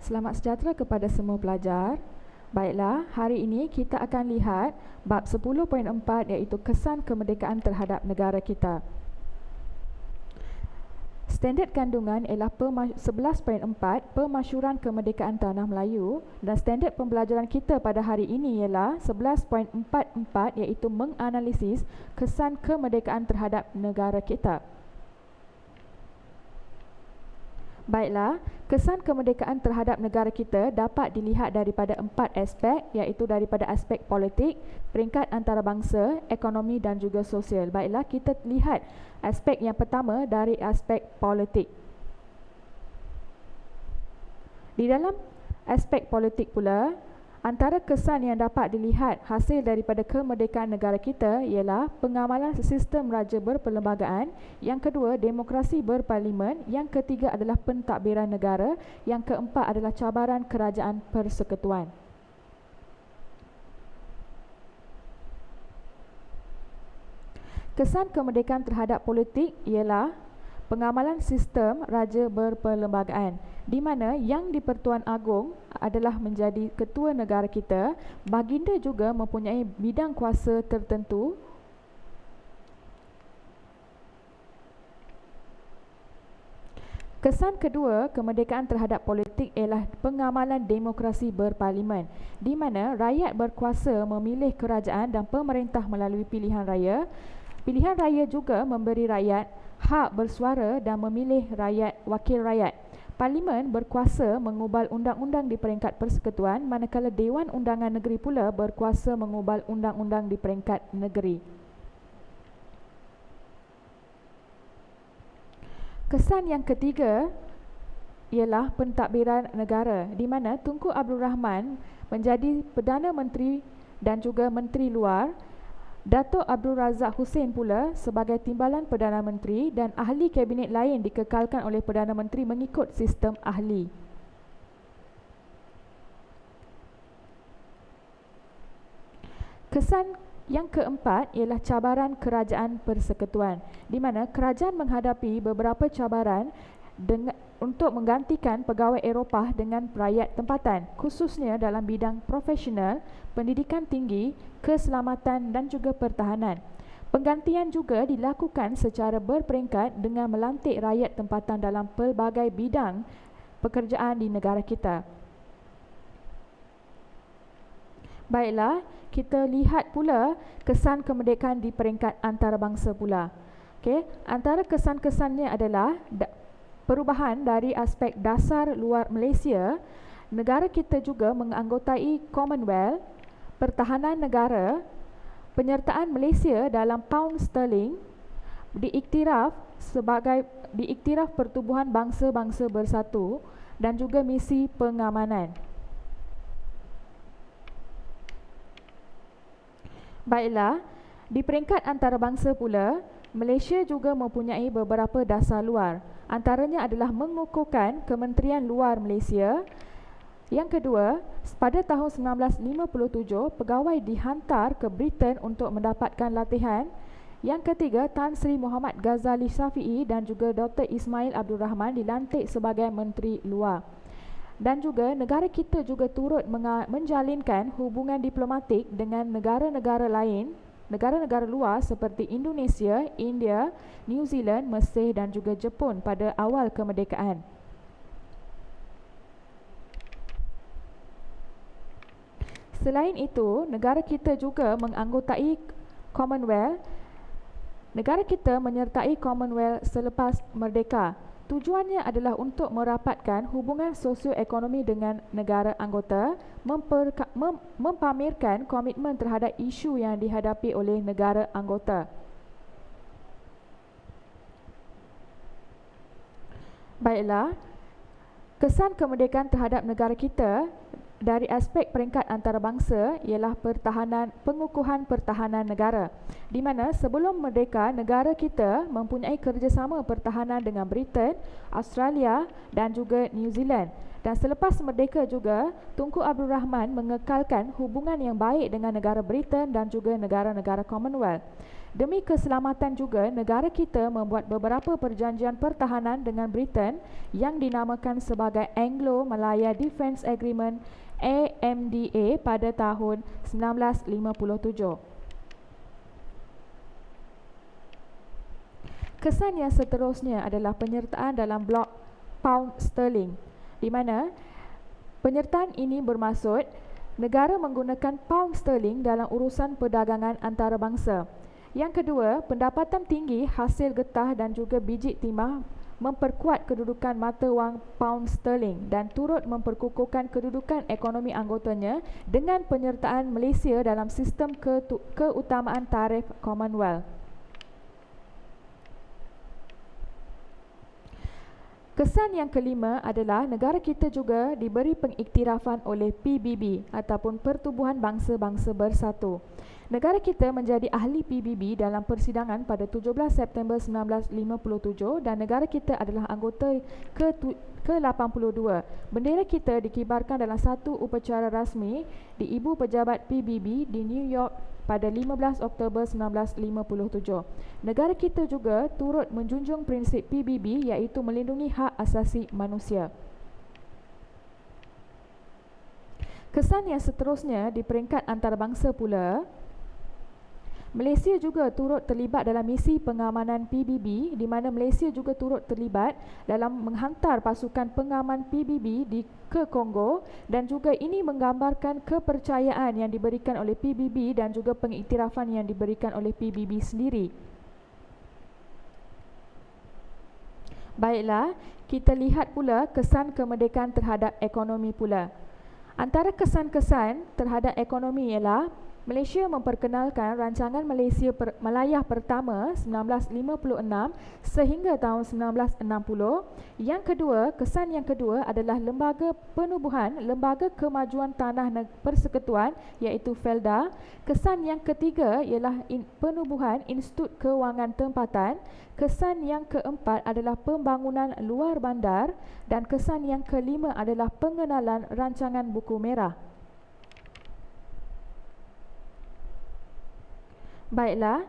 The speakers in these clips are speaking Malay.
Selamat sejahtera kepada semua pelajar. Baiklah, hari ini kita akan lihat bab 10.4 iaitu kesan kemerdekaan terhadap negara kita. Standard kandungan ialah 11.4 Pemasyuran Kemerdekaan Tanah Melayu dan standard pembelajaran kita pada hari ini ialah 11.44 iaitu menganalisis kesan kemerdekaan terhadap negara kita. Baiklah, kesan kemerdekaan terhadap negara kita dapat dilihat daripada 4 aspek iaitu daripada aspek politik, peringkat antarabangsa, ekonomi dan juga sosial. Baiklah, kita lihat aspek yang pertama dari aspek politik. Di dalam aspek politik pula, antara kesan yang dapat dilihat hasil daripada kemerdekaan negara kita ialah pengamalan sistem raja berperlembagaan, yang kedua demokrasi berparlimen, yang ketiga adalah pentadbiran negara, yang keempat adalah cabaran kerajaan persekutuan. Kesan kemerdekaan terhadap politik ialah pengamalan sistem raja berperlembagaan, di mana Yang di-Pertuan Agong adalah menjadi ketua negara kita, baginda juga mempunyai bidang kuasa tertentu. Kesan kedua kemerdekaan terhadap politik ialah pengamalan demokrasi berparlimen, di mana rakyat berkuasa memilih kerajaan dan pemerintah melalui pilihan raya. Pilihan raya juga memberi rakyat hak bersuara dan memilih wakil rakyat. Parlimen berkuasa mengubal undang-undang di peringkat persekutuan, manakala Dewan Undangan Negeri pula berkuasa mengubal undang-undang di peringkat negeri. Kesan yang ketiga ialah pentadbiran negara, di mana Tunku Abdul Rahman menjadi Perdana Menteri dan juga Menteri Luar, Datuk Abdul Razak Hussein pula sebagai Timbalan Perdana Menteri dan ahli kabinet lain dikekalkan oleh Perdana Menteri mengikut sistem ahli. Kesan yang keempat ialah cabaran kerajaan persekutuan, di mana kerajaan menghadapi beberapa cabaran untuk menggantikan pegawai Eropah dengan rakyat tempatan, khususnya dalam bidang profesional, pendidikan tinggi, keselamatan dan juga pertahanan. Penggantian juga dilakukan secara berperingkat dengan melantik rakyat tempatan dalam pelbagai bidang pekerjaan di negara kita. Baiklah, kita lihat pula kesan kemerdekaan di peringkat antarabangsa pula. Okey, antara kesan-kesannya adalah perubahan dari aspek dasar luar Malaysia. Negara kita juga menganggotai Commonwealth, pertahanan negara, penyertaan Malaysia dalam pound sterling, diiktiraf Pertubuhan Bangsa-Bangsa Bersatu dan juga misi pengamanan. Baiklah, di peringkat antarabangsa pula, Malaysia juga mempunyai beberapa dasar luar. Antaranya adalah mengukuhkan Kementerian Luar Malaysia. Yang kedua, pada tahun 1957, pegawai dihantar ke Britain untuk mendapatkan latihan. Yang ketiga, Tan Sri Muhammad Ghazali Shafi'i dan juga Dr. Ismail Abdul Rahman dilantik sebagai Menteri Luar. Dan juga negara kita juga turut menjalinkan hubungan diplomatik dengan negara-negara lain, negara-negara luar seperti Indonesia, India, New Zealand, Mesir dan juga Jepun pada awal kemerdekaan. Selain itu, negara kita juga menganggotai Commonwealth. Negara kita menyertai Commonwealth selepas merdeka. Tujuannya adalah untuk merapatkan hubungan sosioekonomi dengan negara anggota, mempamerkan komitmen terhadap isu yang dihadapi oleh negara anggota. Baiklah, kesan kemerdekaan terhadap negara kita dari aspek peringkat antarabangsa ialah pengukuhan pertahanan negara, di mana sebelum merdeka negara kita mempunyai kerjasama pertahanan dengan Britain, Australia dan juga New Zealand. Dan selepas merdeka juga, Tunku Abdul Rahman mengekalkan hubungan yang baik dengan negara Britain dan juga negara-negara Commonwealth. Demi keselamatan juga, negara kita membuat beberapa perjanjian pertahanan dengan Britain yang dinamakan sebagai Anglo-Malaya Defence Agreement AMDA pada tahun 1957. Kesan yang seterusnya adalah penyertaan dalam blok pound sterling, di mana penyertaan ini bermaksud negara menggunakan pound sterling dalam urusan perdagangan antarabangsa. Yang kedua, pendapatan tinggi hasil getah dan juga biji timah memperkuat kedudukan mata wang pound sterling dan turut memperkukuhkan kedudukan ekonomi anggotanya dengan penyertaan Malaysia dalam sistem keutamaan tarif Commonwealth. Kesan yang kelima adalah negara kita juga diberi pengiktirafan oleh PBB ataupun Pertubuhan Bangsa-Bangsa Bersatu. Negara kita menjadi ahli PBB dalam persidangan pada 17 September 1957 dan negara kita adalah anggota ke-82. Bendera kita dikibarkan dalam satu upacara rasmi di Ibu Pejabat PBB di New York pada 15 Oktober 1957. Negara kita juga turut menjunjung prinsip PBB iaitu melindungi hak asasi manusia. Kesan yang seterusnya di peringkat antarabangsa pula, Malaysia juga turut terlibat dalam misi pengamanan PBB di mana Malaysia juga turut terlibat dalam menghantar pasukan pengaman PBB ke Kongo dan juga ini menggambarkan kepercayaan yang diberikan oleh PBB dan juga pengiktirafan yang diberikan oleh PBB sendiri. Baiklah, kita lihat pula kesan kemerdekaan terhadap ekonomi pula. Antara kesan-kesan terhadap ekonomi ialah Malaysia memperkenalkan rancangan Malaysia Melayah pertama 1956 sehingga tahun 1960. Yang kedua, kesan yang kedua adalah lembaga penubuhan Lembaga Kemajuan Tanah Persekutuan iaitu FELDA. Kesan yang ketiga ialah penubuhan Institut Kewangan Tempatan. Kesan yang keempat adalah pembangunan luar bandar dan kesan yang kelima adalah pengenalan rancangan buku merah. Baiklah,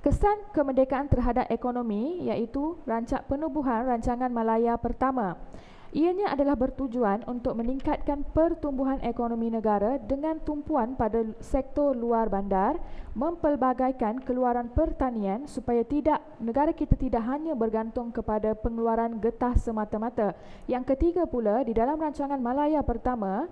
kesan kemerdekaan terhadap ekonomi iaitu penubuhan rancangan Malaya pertama. Ianya adalah bertujuan untuk meningkatkan pertumbuhan ekonomi negara dengan tumpuan pada sektor luar bandar, mempelbagaikan keluaran pertanian supaya negara kita tidak hanya bergantung kepada pengeluaran getah semata-mata. Yang ketiga pula, di dalam rancangan Malaya pertama,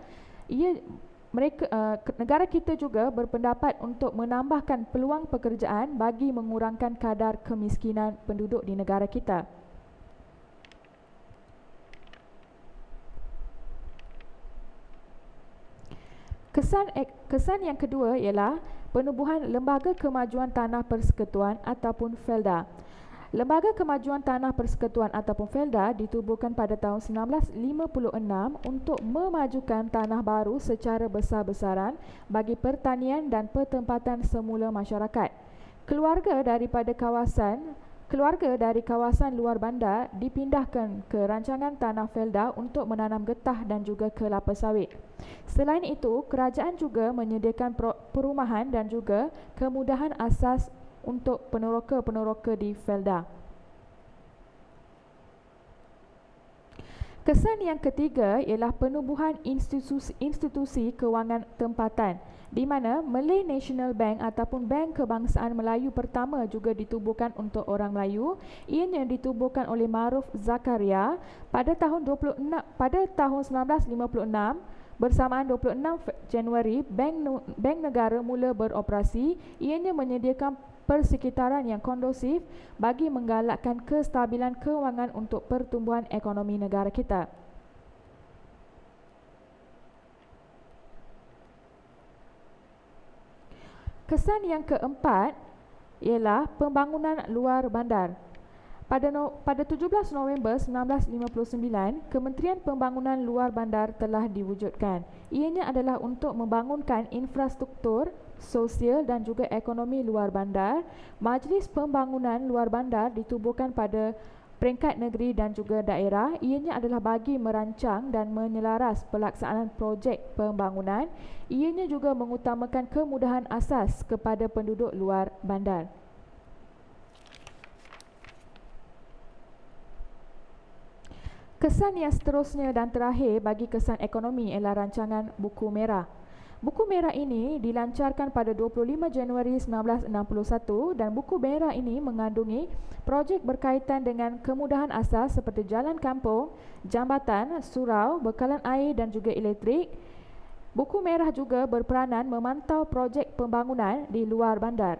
negara kita juga berpendapat untuk menambahkan peluang pekerjaan bagi mengurangkan kadar kemiskinan penduduk di negara kita. Kesan yang kedua ialah penubuhan Lembaga Kemajuan Tanah Persekutuan ataupun FELDA. Lembaga Kemajuan Tanah Persekutuan ataupun FELDA ditubuhkan pada tahun 1956 untuk memajukan tanah baru secara besar-besaran bagi pertanian dan pertempatan semula masyarakat. Keluarga dari kawasan luar bandar dipindahkan ke rancangan tanah FELDA untuk menanam getah dan juga kelapa sawit. Selain itu, kerajaan juga menyediakan perumahan dan juga kemudahan asas untuk peneroka-peneroka di FELDA. Kesan yang ketiga ialah penubuhan institusi kewangan tempatan di mana Malay National Bank ataupun Bank Kebangsaan Melayu pertama juga ditubuhkan untuk orang Melayu. Ianya ditubuhkan oleh Maruf Zakaria pada tahun 1956. Bersamaan 26 Januari, Bank Negara mula beroperasi. Ianya menyediakan persekitaran yang kondusif bagi menggalakkan kestabilan kewangan untuk pertumbuhan ekonomi negara kita. Kesan yang keempat ialah pembangunan luar bandar. Pada 17 November 1959, Kementerian Pembangunan Luar Bandar telah diwujudkan. Ianya adalah untuk membangunkan infrastruktur, sosial dan juga ekonomi luar bandar. Majlis Pembangunan Luar Bandar ditubuhkan pada peringkat negeri dan juga daerah. Ianya adalah bagi merancang dan menyelaras pelaksanaan projek pembangunan. Ianya juga mengutamakan kemudahan asas kepada penduduk luar bandar. Kesan yang seterusnya dan terakhir bagi kesan ekonomi ialah rancangan Buku Merah. Buku Merah ini dilancarkan pada 25 Januari 1961 dan Buku Merah ini mengandungi projek berkaitan dengan kemudahan asas seperti jalan kampung, jambatan, surau, bekalan air dan juga elektrik. Buku Merah juga berperanan memantau projek pembangunan di luar bandar.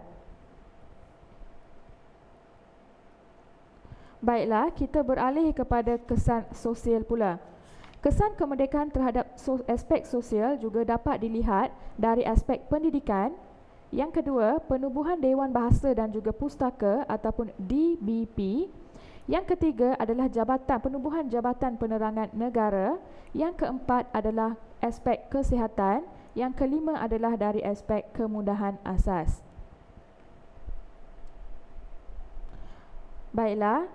Baiklah, kita beralih kepada kesan sosial pula. Kesan kemerdekaan terhadap aspek sosial juga dapat dilihat dari aspek pendidikan. Yang kedua, penubuhan Dewan Bahasa dan juga Pustaka ataupun DBP. Yang ketiga adalah penubuhan Jabatan Penerangan Negara. Yang keempat adalah aspek kesihatan. Yang kelima adalah dari aspek kemudahan asas. Baiklah,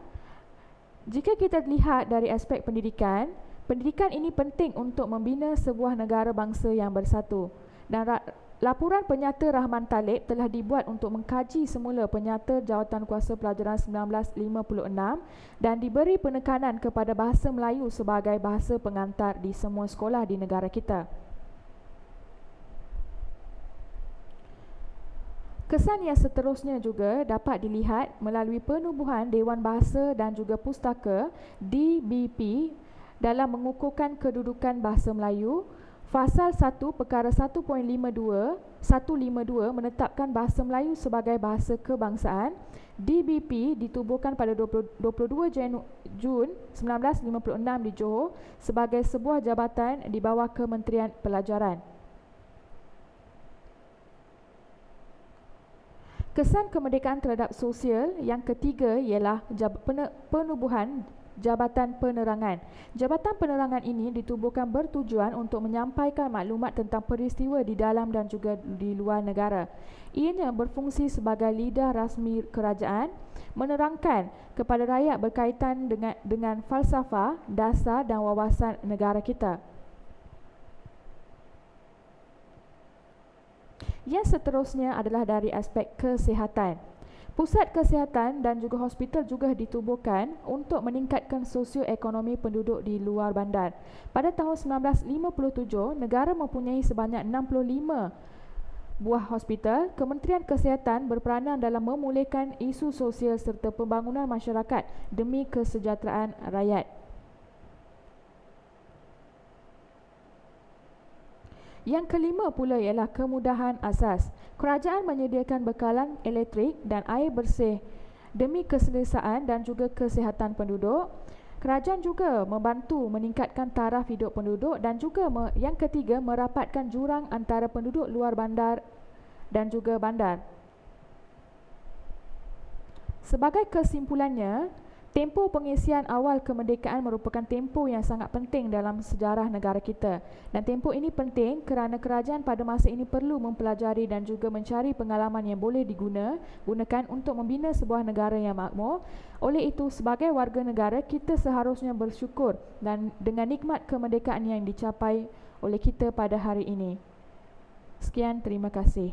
jika kita lihat dari aspek pendidikan, pendidikan ini penting untuk membina sebuah negara bangsa yang bersatu. Dan laporan penyata Rahman Talib telah dibuat untuk mengkaji semula penyata Jawatankuasa Pelajaran 1956 dan diberi penekanan kepada bahasa Melayu sebagai bahasa pengantar di semua sekolah di negara kita. Kesan yang seterusnya juga dapat dilihat melalui penubuhan Dewan Bahasa dan juga Pustaka DBP dalam mengukuhkan kedudukan bahasa Melayu. Fasal 1 perkara 1.52 menetapkan bahasa Melayu sebagai bahasa kebangsaan. DBP ditubuhkan pada 22 Jun 1956 di Johor sebagai sebuah jabatan di bawah Kementerian Pelajaran. Kesan kemerdekaan terhadap sosial yang ketiga ialah penubuhan Jabatan Penerangan. Jabatan Penerangan ini ditubuhkan bertujuan untuk menyampaikan maklumat tentang peristiwa di dalam dan juga di luar negara. Ianya berfungsi sebagai lidah rasmi kerajaan, menerangkan kepada rakyat berkaitan dengan falsafah, dasar dan wawasan negara kita. Yang seterusnya adalah dari aspek kesihatan. Pusat kesihatan dan juga hospital juga ditubuhkan untuk meningkatkan sosioekonomi penduduk di luar bandar. Pada tahun 1957, negara mempunyai sebanyak 65 buah hospital. Kementerian Kesihatan berperanan dalam memulihkan isu sosial serta pembangunan masyarakat demi kesejahteraan rakyat. Yang kelima pula ialah kemudahan asas. Kerajaan menyediakan bekalan elektrik dan air bersih demi keselesaan dan juga kesihatan penduduk. Kerajaan juga membantu meningkatkan taraf hidup penduduk dan juga yang ketiga merapatkan jurang antara penduduk luar bandar dan juga bandar. Sebagai kesimpulannya, tempoh pengisian awal kemerdekaan merupakan tempoh yang sangat penting dalam sejarah negara kita. Dan tempoh ini penting kerana kerajaan pada masa ini perlu mempelajari dan juga mencari pengalaman yang boleh digunakan untuk membina sebuah negara yang makmur. Oleh itu, sebagai warga negara, kita seharusnya bersyukur dan dengan nikmat kemerdekaan yang dicapai oleh kita pada hari ini. Sekian, terima kasih.